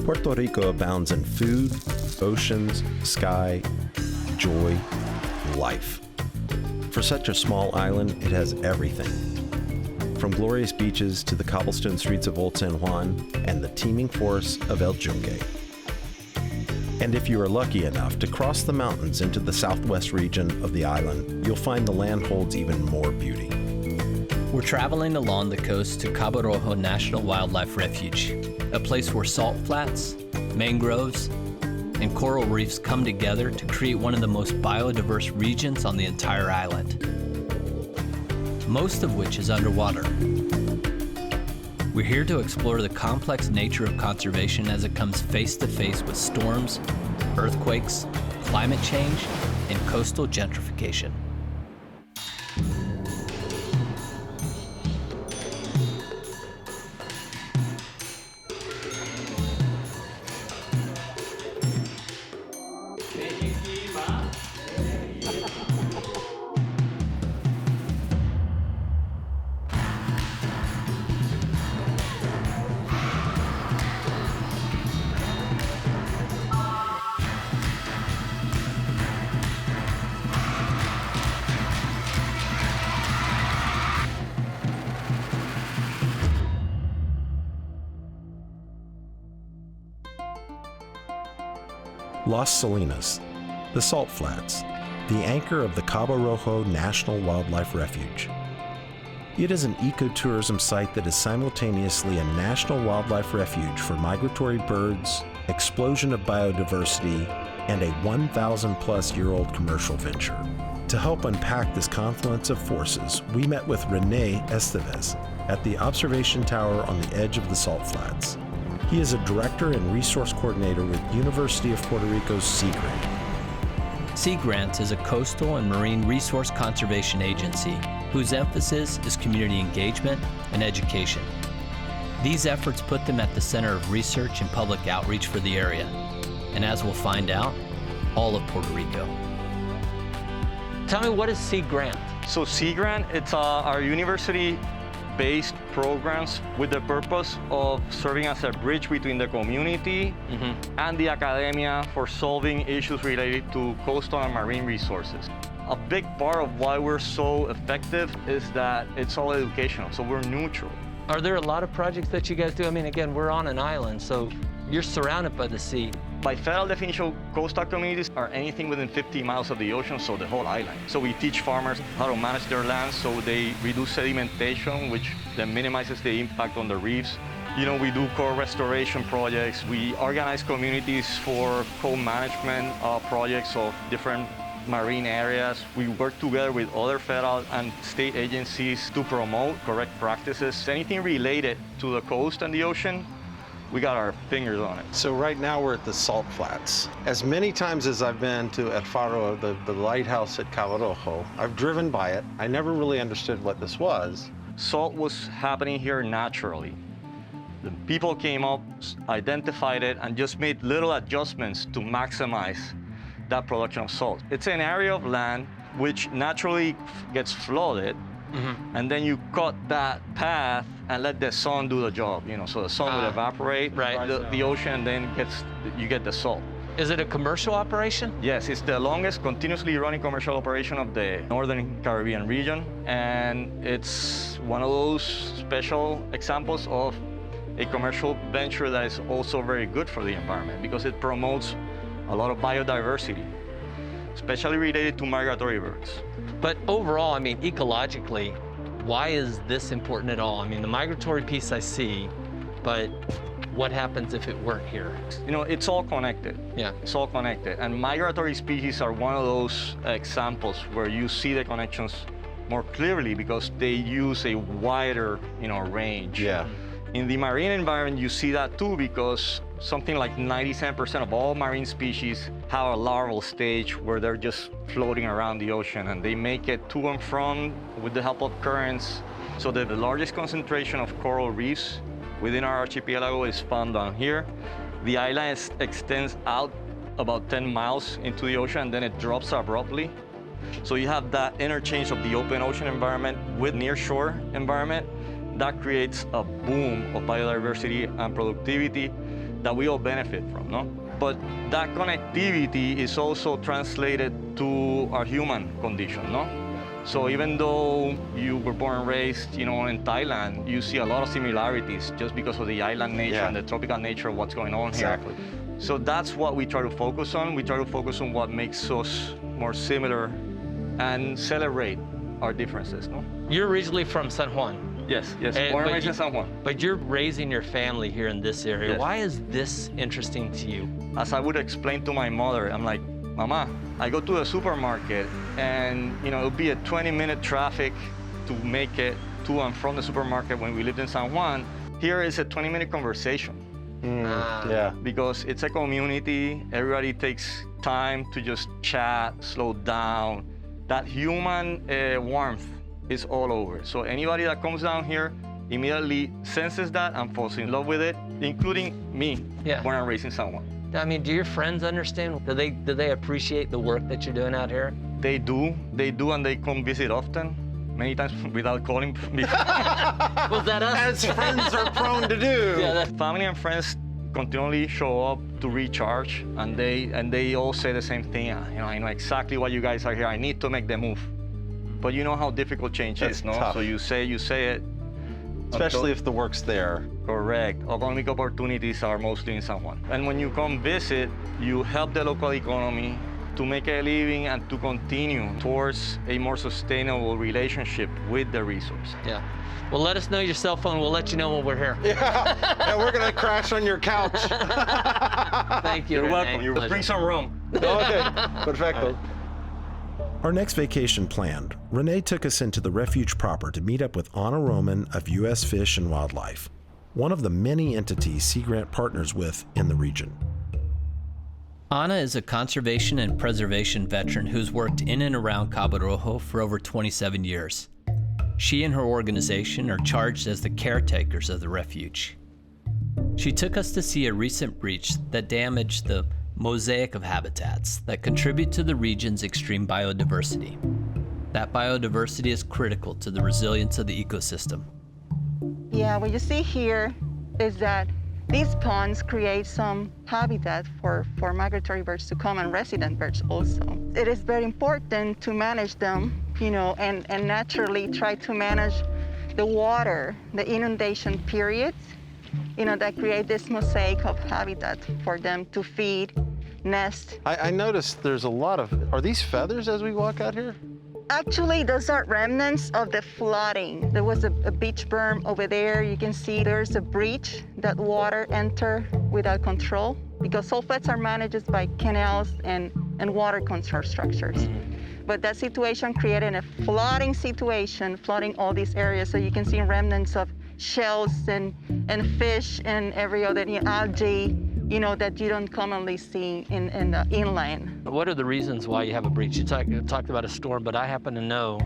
Puerto Rico abounds in food, oceans, sky, joy, life. For such a small island, it has everything. From glorious beaches to the cobblestone streets of Old San Juan and the teeming forests of El Yunque. And if you are lucky enough to cross the mountains into the southwest region of the island, you'll find the land holds even more beauty. We're traveling along the coast to Cabo Rojo National Wildlife Refuge, a place where salt flats, mangroves, and coral reefs come together to create one of the most biodiverse regions on the entire island, most of which is underwater. We're here to explore the complex nature of conservation as it comes face to face with storms, earthquakes, climate change, and coastal gentrification. Las Salinas, the Salt Flats, the anchor of the Cabo Rojo National Wildlife Refuge. It is an ecotourism site that is simultaneously a national wildlife refuge for migratory birds, explosion of biodiversity, and a 1,000-plus-year-old commercial venture. To help unpack this confluence of forces, we met with René Esteves at the observation tower on the edge of the Salt Flats. He is a director and resource coordinator with University of Puerto Rico's Sea Grant. Sea Grant is a coastal and marine resource conservation agency whose emphasis is community engagement and education. These efforts put them at the center of research and public outreach for the area, and as we'll find out, all of Puerto Rico. Tell me, what is Sea Grant? So Sea Grant, it's our university-based programs with the purpose of serving as a bridge between the community and the academia for solving issues related to coastal and marine resources. A big part of why we're so effective is that it's all educational, so we're neutral. Are there a lot of projects that you guys do? I mean, again, we're on an island, so you're surrounded by the sea. By federal definition, coastal communities are anything within 50 miles of the ocean, so the whole island. So we teach farmers how to manage their land so they reduce sedimentation, which then minimizes the impact on the reefs. You know, we do coral restoration projects. We organize communities for co-management projects of different marine areas. We work together with other federal and state agencies to promote correct practices. Anything related to the coast and the ocean, we got our fingers on it. So right now we're at the Salt Flats. As many times as I've been to El Faro, the lighthouse at Cabo Rojo, I've driven by it. I never really understood what this was. Salt was happening here naturally. The people came up, identified it, and just made little adjustments to maximize that production of salt. It's an area of land which naturally gets flooded, and then you cut that path and let the sun do the job, you know, so the sun will evaporate the ocean, and then you get the salt. Is it a commercial operation? Yes, it's the longest continuously running commercial operation of the Northern Caribbean region, and it's one of those special examples of a commercial venture that is also very good for the environment because it promotes a lot of biodiversity, especially related to migratory birds. But overall, I mean, ecologically, why is this important at all? I mean, the migratory piece I see, but what happens if it weren't here? You know, it's all connected. Yeah. It's all connected. And migratory species are one of those examples where you see the connections more clearly because they use a wider, you know, range. Yeah. In the marine environment, you see that too because something like 97% of all marine species have a larval stage where they're just floating around the ocean, and they make it to and from with the help of currents. So the largest concentration of coral reefs within our archipelago is found down here. The island extends out about 10 miles into the ocean, and then it drops abruptly. So you have that interchange of the open ocean environment with nearshore environment. That creates a boom of biodiversity and productivity that we all benefit from, no? But that connectivity is also translated to our human condition, no? So even though you were born and raised, in Thailand, you see a lot of similarities just because of the island nature and the tropical nature of what's going on here. So that's what we try to focus on. We try to focus on what makes us more similar and celebrate our differences, no? You're originally from San Juan. Yes, born and raised in San Juan. But you're raising your family here in this area. Yes. Why is this interesting to you? As I would explain to my mother, I'm like, Mama, I go to the supermarket and, it'll be a 20-minute traffic to make it to and from the supermarket when we lived in San Juan. Here is a 20-minute conversation. Yeah. Because it's a community, everybody takes time to just chat, slow down. That human warmth is all over. So anybody that comes down here immediately senses that and falls in love with it, including me, born and raised in San Juan. I mean, do your friends understand? Do they appreciate the work that you're doing out here? They do, and they come visit often. Many times without calling me. Was that us? As friends are prone to do. Yeah, Family and friends continually show up to recharge, and they all say the same thing. I know exactly why you guys are here. I need to make the move. But you know how difficult change is, no? Tough. So you say it. Especially if the work's there. Correct. Economic opportunities are mostly in San Juan. And when you come visit, you help the local economy to make a living and to continue towards a more sustainable relationship with the resource. Yeah. Well, let us know your cell phone. We'll let you know when we're here. Yeah, we're gonna crash on your couch. Thank you, You're René. welcome. You bring some rum. Okay, perfecto. Our next vacation planned, René took us into the refuge proper to meet up with Anna Roman of U.S. Fish and Wildlife, one of the many entities Sea Grant partners with in the region. Anna is a conservation and preservation veteran who's worked in and around Cabo Rojo for over 27 years. She and her organization are charged as the caretakers of the refuge. She took us to see a recent breach that damaged the mosaic of habitats that contribute to the region's extreme biodiversity. That biodiversity is critical to the resilience of the ecosystem. Yeah, what you see here is that these ponds create some habitat for migratory birds to come and resident birds also. It is very important to manage them, and naturally try to manage the water, the inundation periods, that create this mosaic of habitat for them to feed, nest. I noticed there's a lot of, are these feathers as we walk out here? Actually, those are remnants of the flooding. There was a beach berm over there. You can see there's a breach that water entered without control because sulfates are managed by canals and water control structures. But that situation created a flooding situation, flooding all these areas. So you can see remnants of shells and fish and every other algae, that you don't commonly see in the inland. What are the reasons why you have a breach? You talked about a storm, but I happen to know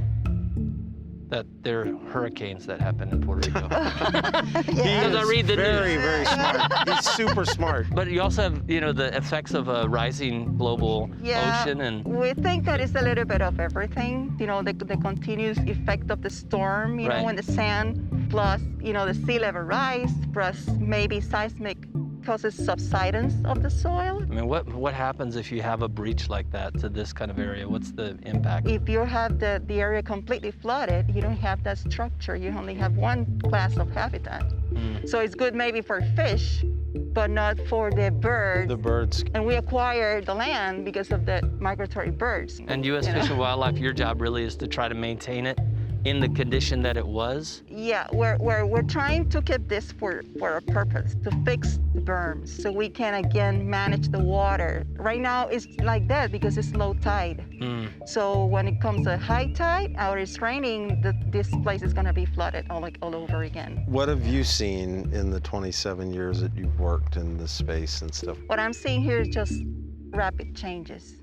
that there are hurricanes that happen in Puerto Rico. Because I read the very, news. very smart. He's super smart. But you also have, the effects of a rising global ocean and... We think that it's a little bit of everything. The continuous effect of the storm, Right. when the sand plus, the sea level rise, plus maybe seismic causes subsidence of the soil. I mean, what happens if you have a breach like that to this kind of area? What's the impact? If you have the area completely flooded, you don't have that structure. You only have one class of habitat. So it's good maybe for fish, but not for the birds. The birds. And we acquired the land because of the migratory birds. And U.S. Fish and Wildlife, your job really is to try to maintain it in the condition that it was? Yeah, we're trying to keep this for a purpose, to fix the berms so we can again manage the water. Right now it's like that because it's low tide. So when it comes to high tide, or it's raining, this place is gonna be flooded all over again. What have you seen in the 27 years that you've worked in this space and stuff? What I'm seeing here is just rapid changes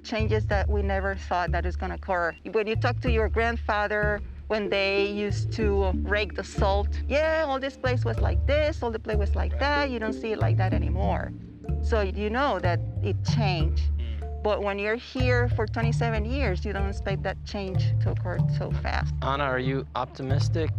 that we never thought that is gonna occur. When you talk to your grandfather, when they used to rake the salt, all this place was like this, all the place was like that. You don't see it like that anymore. So you know that it changed. But when you're here for 27 years, you don't expect that change to occur so fast. Anna, are you optimistic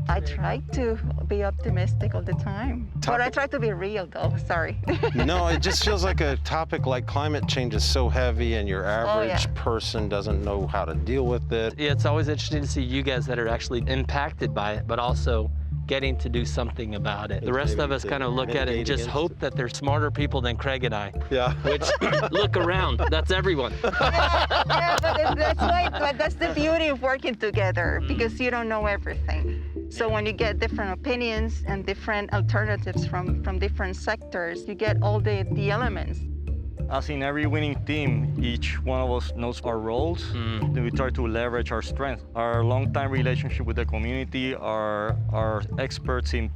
I try to be optimistic all the time. But I try to be real, though. Sorry. No, it just feels like a topic like climate change is so heavy and your average person doesn't know how to deal with it. It's always interesting to see you guys that are actually impacted by it, but also getting to do something about it. The rest of us kind of look at it and just hope that there's smarter people than Craig and I. Yeah. Which, look around, that's everyone. Yeah, but that's the beauty of working together, because you don't know everything. So when you get different opinions and different alternatives from different sectors, you get all the elements. As in every winning team, each one of us knows our roles. We try to leverage our strengths. Our long-time relationship with the community, our experts in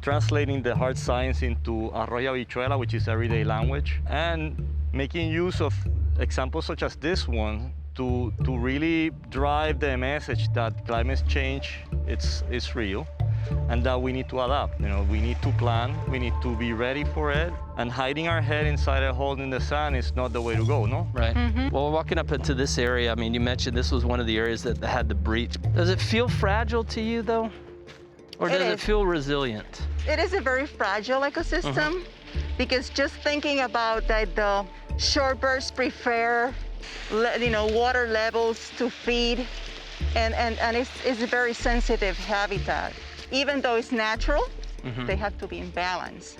translating the hard science into arroyo habichuela, which is everyday language, and making use of examples such as this one to really drive the message that climate change is real, and that we need to adapt. We need to plan, we need to be ready for it, and hiding our head inside a hole in the sand is not the way to go, no? Right. Well, walking up into this area, I mean, you mentioned this was one of the areas that had the breach. Does it feel fragile to you, though? Or does it feel resilient? It is a very fragile ecosystem, because just thinking about that the shorebirds prefer, water levels to feed, and it's a very sensitive habitat. Even though it's natural, they have to be in balance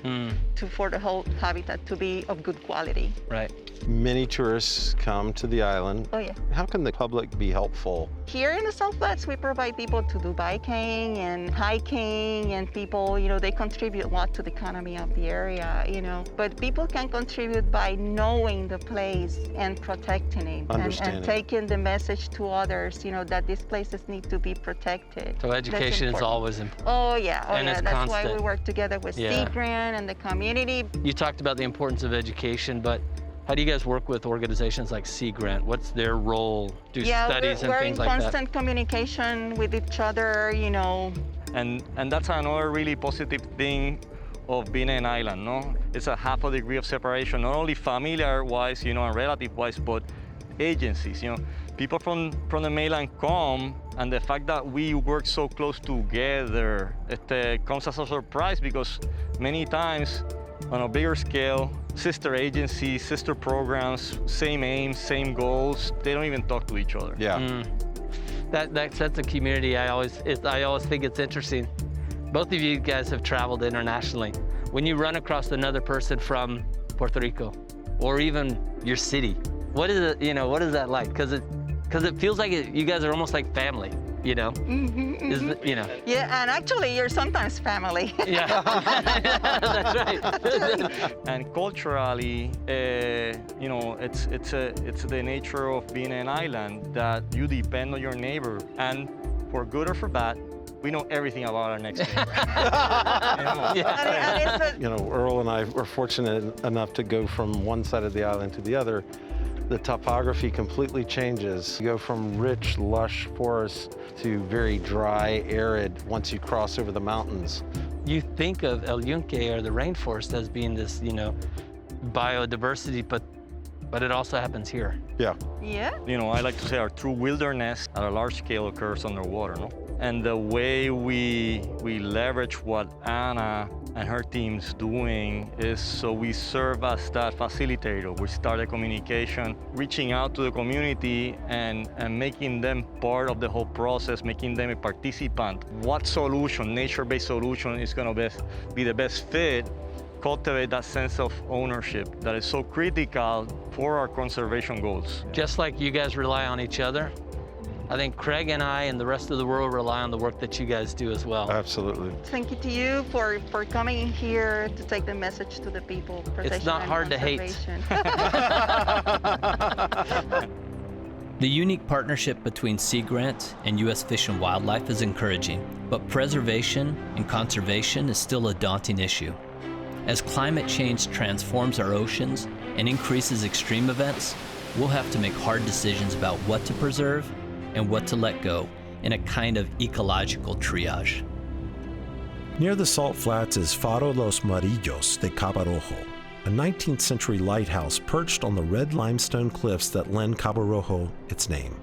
for the whole habitat to be of good quality. Right. Many tourists come to the island. Oh, yeah. How can the public be helpful? Here in the Salt Flats, we provide people to do biking and hiking, and people, they contribute a lot to the economy of the area, But people can contribute by knowing the place and protecting it, and taking the message to others, that these places need to be protected. So education is always important. Oh, yeah. It's That's constant. why we work together with Sea Grant and the community. You talked about the importance of education, but how do you guys work with organizations like Sea Grant? What's their role? Do studies and things like that? We're in constant communication with each other, And that's another really positive thing of being an island, no? It's a half a degree of separation, not only familiar-wise, and relative-wise, but agencies, People from the mainland come, and the fact that we work so close together, it comes as a surprise, because many times, on a bigger scale, sister agencies, sister programs, same aims, same goals, they don't even talk to each other. Yeah. That sense of community, I always think it's interesting. Both of you guys have traveled internationally. When you run across another person from Puerto Rico, or even your city, what is it? What is that like? Because it feels like you guys are almost like family. Yeah, and actually, you're sometimes family. Yeah, that's right. And culturally, it's the nature of being an island that you depend on your neighbor, and for good or for bad, we know everything about our next neighbor. Earl and I were fortunate enough to go from one side of the island to the other. The topography completely changes. You go from rich, lush forests to very dry, arid once you cross over the mountains. You think of El Yunque or the rainforest as being this, biodiversity, but it also happens here. Yeah. Yeah. I like to say our true wilderness at a large scale occurs underwater, no? And the way we leverage what Anna and her team's doing is so we serve as that facilitator. We start a communication, reaching out to the community and making them part of the whole process, making them a participant. What solution, nature-based solution, is going to be the best fit? Cultivate that sense of ownership that is so critical for our conservation goals. Just like you guys rely on each other, I think Craig and I and the rest of the world rely on the work that you guys do as well. Absolutely. Thank you to you for coming here to take the message to the people. It's not hard to hate. The unique partnership between Sea Grant and U.S. Fish and Wildlife is encouraging, but preservation and conservation is still a daunting issue. As climate change transforms our oceans and increases extreme events, we'll have to make hard decisions about what to preserve and what to let go in a kind of ecological triage. Near the Salt Flats is Faro Los Marillos de Cabo Rojo, a 19th century lighthouse perched on the red limestone cliffs that lend Cabo Rojo its name.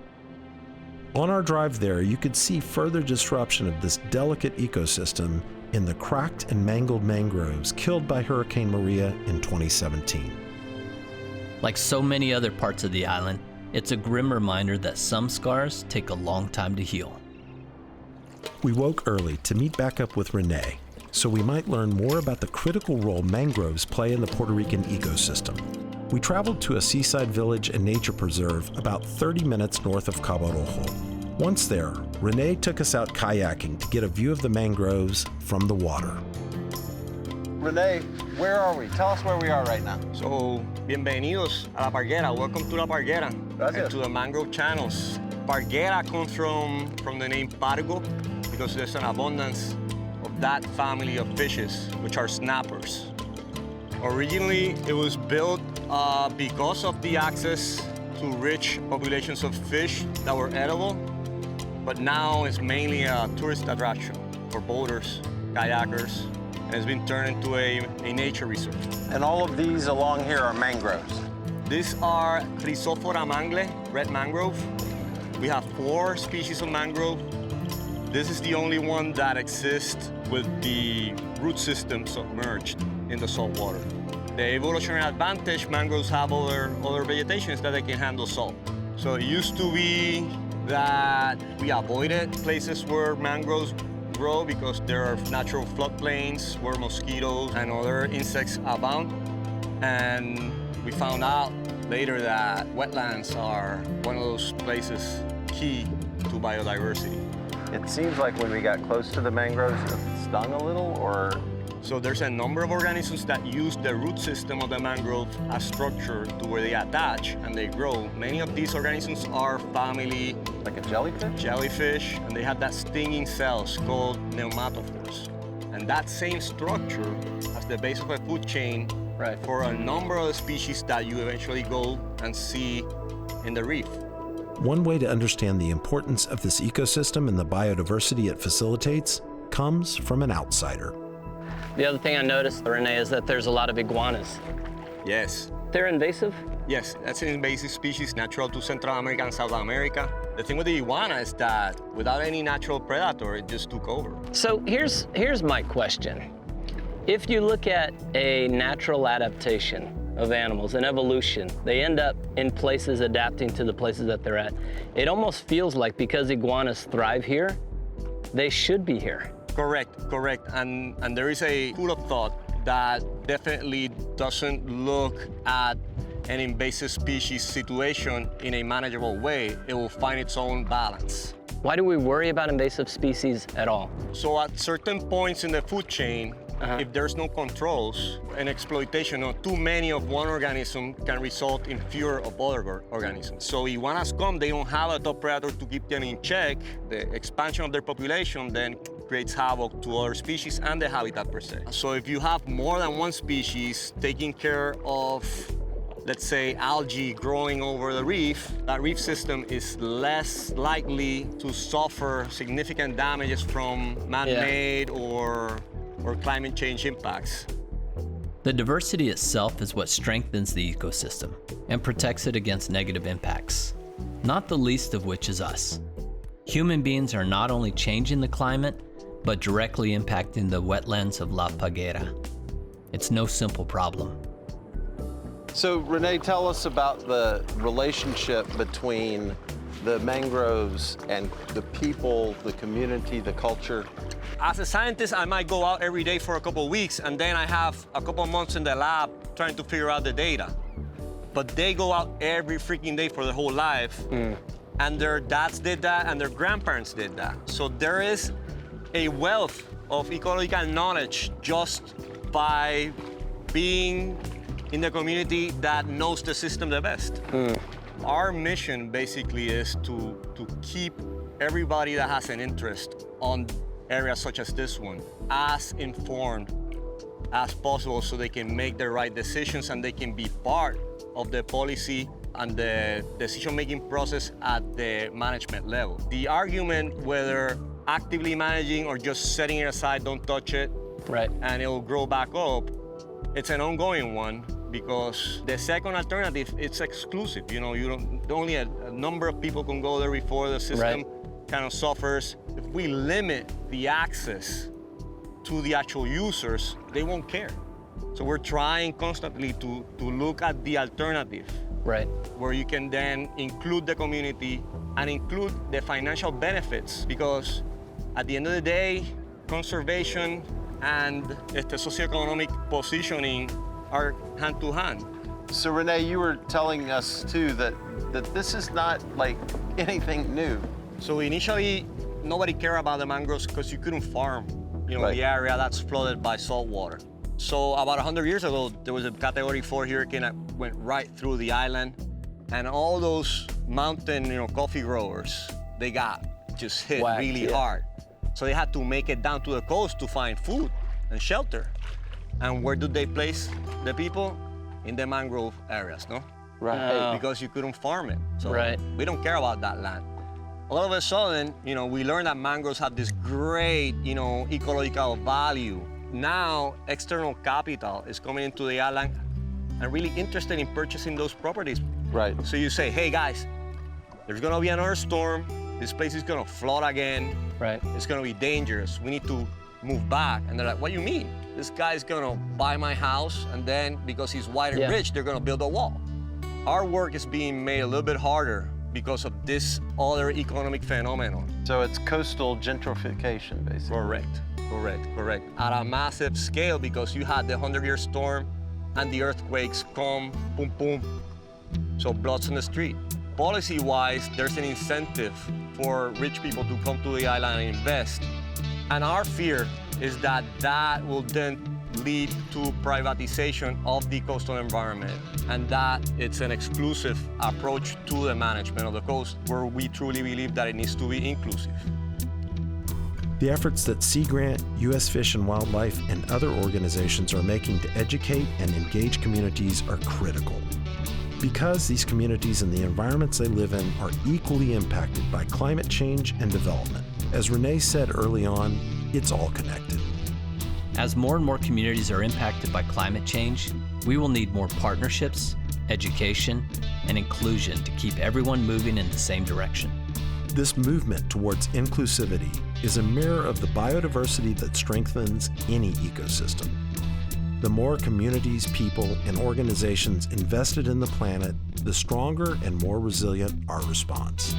On our drive there, you could see further disruption of this delicate ecosystem in the cracked and mangled mangroves killed by Hurricane Maria in 2017. Like so many other parts of the island, it's a grim reminder that some scars take a long time to heal. We woke early to meet back up with René, so we might learn more about the critical role mangroves play in the Puerto Rican ecosystem. We traveled to a seaside village and nature preserve about 30 minutes north of Cabo Rojo. Once there, René took us out kayaking to get a view of the mangroves from the water. René, where are we? Tell us where we are right now. So, bienvenidos a la Paguera. Welcome to la Paguera. Gracias. And to the mangrove channels. Paguera comes from the name Pargo because there's an abundance of that family of fishes, which are snappers. Originally, it was built because of the access to rich populations of fish that were edible, but now it's mainly a tourist attraction for boaters, kayakers, and it's been turned into a nature reserve. And all of these along here are mangroves. These are Chrysophora mangle, red mangrove. We have 4 species of mangrove. This is the only one that exists with the root system submerged in the salt water. The evolutionary advantage mangroves have other vegetation is that they can handle salt. So it used to be that we avoided places where mangroves grow because there are natural floodplains where mosquitoes and other insects abound. And we found out later that wetlands are one of those places key to biodiversity. It seems like when we got close to the mangroves, it stung a little, or? So there's a number of organisms that use the root system of the mangrove as structure to where they attach and they grow. Many of these organisms are family Like a jellyfish? jellyfish, and they have that stinging cells called pneumatophores. And that same structure as the base of a food chain Right. for a number of species that you eventually go and see in the reef. One way to understand the importance of this ecosystem and the biodiversity it facilitates comes from an outsider. The other thing I noticed, René, is that there's a lot of iguanas. Yes. They're invasive? Yes, that's an invasive species natural to Central America and South America. The thing with the iguana is that without any natural predator, it just took over. So here's my question. If you look at a natural adaptation of animals, an evolution, they end up in places adapting to the places that they're at. It almost feels like because iguanas thrive here, they should be here. Correct. And there is a school of thought that definitely doesn't look at an invasive species situation in a manageable way. It will find its own balance. Why do we worry about invasive species at all? So at certain points in the food chain, if there's no controls, an exploitation of too many of one organism can result in fewer of other organisms. So iguanas come, they don't have a top predator to keep them in check. The expansion of their population then creates havoc to other species and the habitat per se. So if you have more than one species taking care of, let's say, algae growing over the reef, that reef system is less likely to suffer significant damages from man-made or climate change impacts. The diversity itself is what strengthens the ecosystem and protects it against negative impacts, not the least of which is us. Human beings are not only changing the climate, but directly impacting the wetlands of La Paguera. It's no simple problem. So René, tell us about the relationship between the mangroves and the people, the community, the culture. As a scientist, I might go out every day for a couple of weeks, and then I have a couple of months in the lab trying to figure out the data. But they go out every freaking day for their whole life, and their dads did that, and their grandparents did that. So there is a wealth of ecological knowledge just by being in the community that knows the system the best. Our mission basically is to keep everybody that has an interest on areas such as this one as informed as possible so they can make the right decisions and they can be part of the policy and the decision-making process at the management level. The argument whether actively managing or just setting it aside, don't touch it, Right. and it will grow back up, it's an ongoing one. because the second alternative, it's exclusive. You know, only a number of people can go there before the system kind of suffers. If we limit the access to the actual users, they won't care. So we're trying constantly to look at the alternative, where you can then include the community and include the financial benefits, because at the end of the day, conservation and the socioeconomic positioning are hand to hand. So René, you were telling us too that this is not like anything new. So initially, nobody cared about the mangroves because you couldn't farm, the area that's flooded by salt water. So about 100 years ago, there was a Category 4 hurricane that went right through the island, and all those mountain, coffee growers, they got just hit really hard. So they had to make it down to the coast to find food and shelter. And where did they place the people? In the mangrove areas, no? Because you couldn't farm it. So we don't care about that land. All of a sudden, we learned that mangroves have this great, ecological value. Now, external capital is coming into the island and really interested in purchasing those properties. So you say, hey guys, there's gonna be another storm. This place is gonna flood again. It's gonna be dangerous. We need to move back. And they're like, what do you mean? This guy's gonna buy my house, and then because he's white and rich, they're gonna build a wall. Our work is being made a little bit harder because of this other economic phenomenon. So it's coastal gentrification, basically. Correct. At a massive scale, because you had the 100-year storm and the earthquakes come, boom, boom. So blood's on the street. Policy-wise, there's an incentive for rich people to come to the island and invest. And our fear is that that will then lead to privatization of the coastal environment, and that it's an exclusive approach to the management of the coast, where we truly believe that it needs to be inclusive. The efforts that Sea Grant, U.S. Fish and Wildlife, and other organizations are making to educate and engage communities are critical. Because these communities and the environments they live in are equally impacted by climate change and development. As René said early on, it's all connected. As more and more communities are impacted by climate change, we will need more partnerships, education, and inclusion to keep everyone moving in the same direction. This movement towards inclusivity is a mirror of the biodiversity that strengthens any ecosystem. The more communities, people, and organizations invested in the planet, the stronger and more resilient our response.